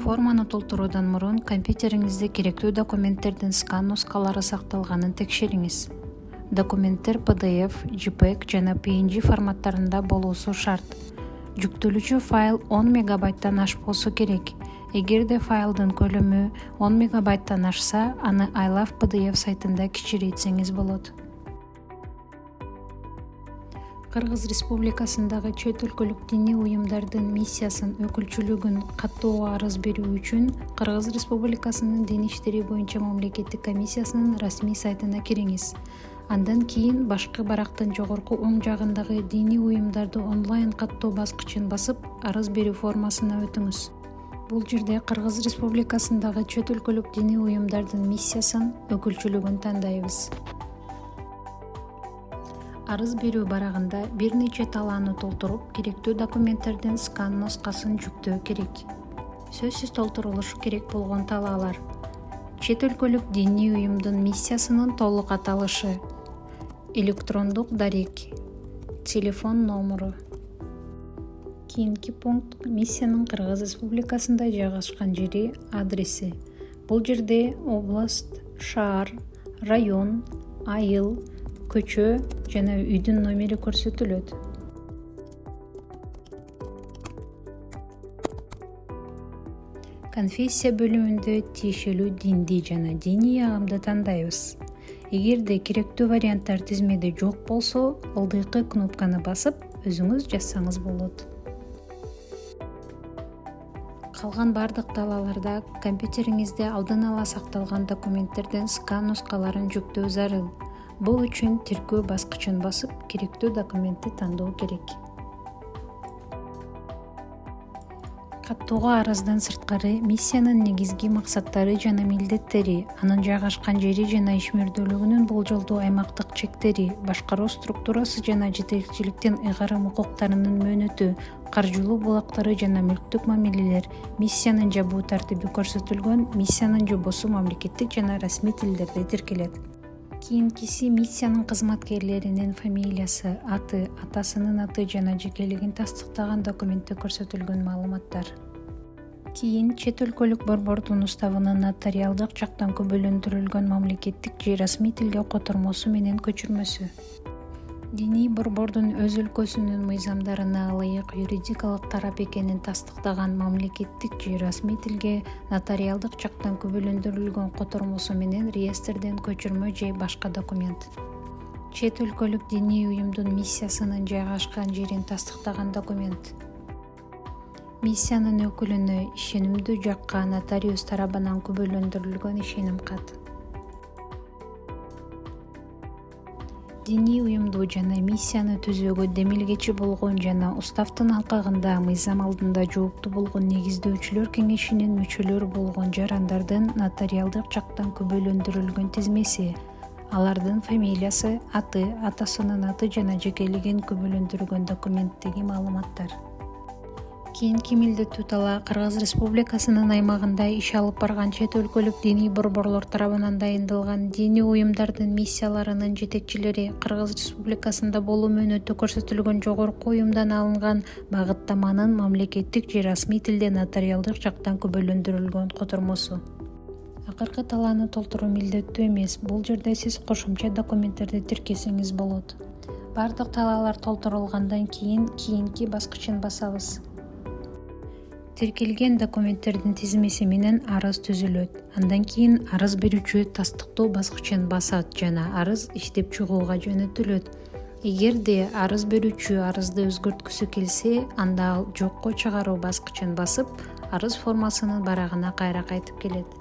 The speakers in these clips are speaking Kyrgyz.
Форманы толтыруудан мурун компьютериңизде керектүү документтердин скан нускалары сакталганын текшериңиз. Документтер PDF, JPEG жана PNG форматтарында болуусу шарт. Жүктөлүүчү файл 10 мегабайттан ашпосу керек. Эгерде файлдын көлөмү 10 мегабайттан ашса, аны I Love PDF сайтында кичирейтсеңиз болот. Кыргыз Республикасындагы чет өлкөлүк диний уюмдардын миссиясын өкүлчүлүгүн каттоого арыз берүү үчүн Кыргыз Республикасынын Дин иштери боюнча мамлекеттик комиссиясынын расмий сайтына кириңиз. Андан кийин башкы барактын жогорку оң жагындагы диний уюмдарды онлайн каттоо баскычын басып, арыз берүү формасына өтүңүз. Бул жерде Кыргыз Республикасындагы чет өлкөлүк диний уюмдардын миссиясын өкүлчүлүгүн тандайбыз. Арыз берүү барагында бир нече талааны толтуруп, керектүү документтердин скан нускасын жүктөө керек. Сөзсүз толтурулушу керек болгон талаалар: чет өлкөлүк диний уюмдун миссиясынын толук аталышы, электрондук дарек, телефон номуру. Кийинки пункт: миссиянын Кыргыз Республикасында жайгашкан жери, адреси. Бул жерде область, шаар, район, айыл, көчө жана үйдүн номери көрсөтүлөт. Конфессия бөлүмүндө тиешелүү динди жана диний агымды тандайбыз. Эгерде керектүү варианттар тизмеде жок болсо, ылдыйкы кнопканы басып, өзүңүз жазсаңыз болот. Калган бардык талааларда компьютериңизде алдын ала сакталган документтердин скан нускаларын жүктөө зарыл. Бул үчүн тиркөө баскычын басып, керектүү документти тандоо керек. Каттоого арыздан сырткары миссиянын негизги максаттары жана милдеттери, анын жайгашкан жери жана ишмердүүлүгүнүн болжолдуу аймактык чектери, башкаруу структурасы жана жетекчиликтин ыйгарым укуктарынын мөөнөтү, каржылуу булактары жана мүлктүк мамилелер, миссиянын жабуу тартиби көрсөтүлгөн, миссиянын жобосу мамлекеттик жана расмий тилдерде тиркелет. Кийинкиси миссиянын кызматкерлеринин фамилиясы, аты, атасынын аты жана жекелигин тастыктаган документте көрсөтүлгөн маалыматтар. Кийин чет өлкөлүк борбордун уставынын нотариалдык жактан күбөлөндүрүлгөн мамлекеттик же расмий тилге котормосу менен көчүрмөсү. Диний борбордун өз өлкөсүнүн мыйзамдарына ылайык юридикалык тарап экенин тастыктаган мамлекеттик же расмий тилге нотариалдык жактан күбөлөндүрүлгөн котормосу менен реестрден көчүрмө же башка документ. Чет өлкөлүк диний уюмдун миссиясынын жайгашкан жерин тастыктаган документ. Миссиянын өкүлүнө ишенимдүү жакка нотариус тарабынан күбөлөндүрүлгөн ишеним кат. Диний уюмду жана миссияны түзүүгө демилгечи болгон жана уставдын алкагында мыйзам алдында жооптуу болгон негиздөөчүлөр кеңешинин мүчөлөрү болгон жарандардын нотариалдык жактан күбөлөндүрүлгөн тизмеси, алардын фамилиясы, аты, атасынын аты жана жекелигин күбөлөндүргөн документтеги маалыматтар. Кийинки милдеттүү талаа Кыргыз Республикасынын аймагында иш алып барган чет өлкөлүк диний борборлор тарабынан дайындалган диний уюмдардын миссияларынын жетекчилери Кыргыз Республикасында болуу мөөнөтү көрсөтүлгөн жогорку уюмдан алынган багыттаманын мамлекеттик же расмий тилде нотариалдык жактан күбөлөндүрүлгөн котормосу. Акыркы талааны толтуруу милдеттүү эмес, бул жерде сиз кошумча документтерди тиркесеңиз болот. Бардык талаалар толтурулгандан кийин кийинки баскычын басабыз. Тиркелген документтердин тизмеси менен арыз түзүлөт. Андан кийин арыз берүүчү тастыктоо баскычын басат жана арыз иштеп чыгууга жөнөтүлөт. Эгерде арыз берүүчү арызды өзгөрткүсү келсе, анда ал жокко чыгаруу баскычын басып, арыз формасынын барагына кайра кайтып келет.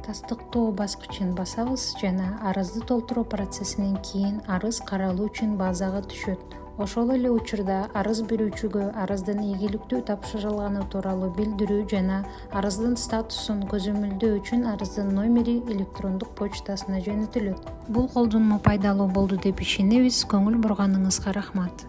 Тастыктоо баскычын басабыз жана арызды толтуруу процессинен кийин арыз каралуу үчүн базага түшөт. Ошол эле учурда арыз берүүчүгө арыздын ийгиликтүү тапшырылганы тууралуу билдирүү жана арыздын статусун көзөмөлдөө үчүн арыздын номери электрондук почтасына жөнөтүлөт. Бул колдонмо пайдалуу болду деп ишенебиз. Көңүл бурганыңызга рахмат.